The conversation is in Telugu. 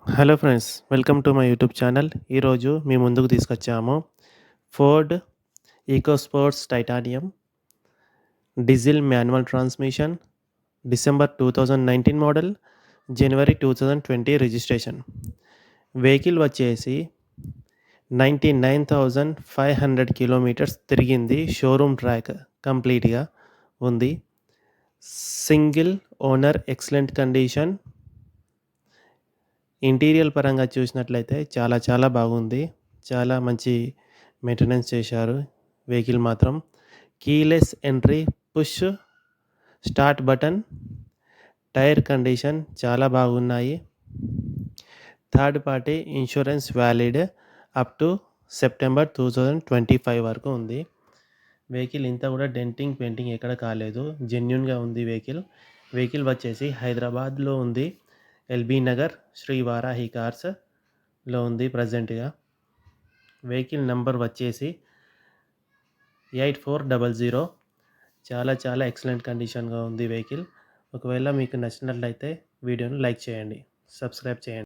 Hello friends, welcome to my YouTube channel. ఈరోజు మీ ముందుకు తీసుకొచ్చాము Ford EcoSports titanium diesel manual transmission, December 2019 model, జనవరి 2020 రిజిస్ట్రేషన్. వెహికల్ వచ్చేసి 99,500 కిలోమీటర్స్ తిరిగింది. షోరూమ్ ట్రాక్ కంప్లీట్గా ఉంది. Single owner, excellent condition. Interior పరంగా చూసినట్లయితే చాలా బాగుంది. చాలా మంచి మెయింటెనెన్స్ చేశారు వెహికల్ మాత్రం. Keyless entry, push start button, tyre condition చాలా బాగున్నాయి. Third party insurance valid up to September 2025 వరకు ఉంది. వెహికల్ ఇంతా కూడా డెంటింగ్ పెయింటింగ్ ఎక్కడ కాలేదు. జెన్యున్గా ఉంది వెహికల్ వచ్చేసి హైదరాబాద్లో ఉంది. ఎల్బీ నగర్ శ్రీ వారాహి కార్స్లో ఉంది ప్రజెంట్గా. వెహికల్ నెంబర్ వచ్చేసి 8400. చాలా ఎక్సలెంట్ కండిషన్గా ఉంది వెహికల్. ఒకవేళ మీకు నచ్చినట్లయితే వీడియోని లైక్ చేయండి, సబ్స్క్రైబ్ చేయండి.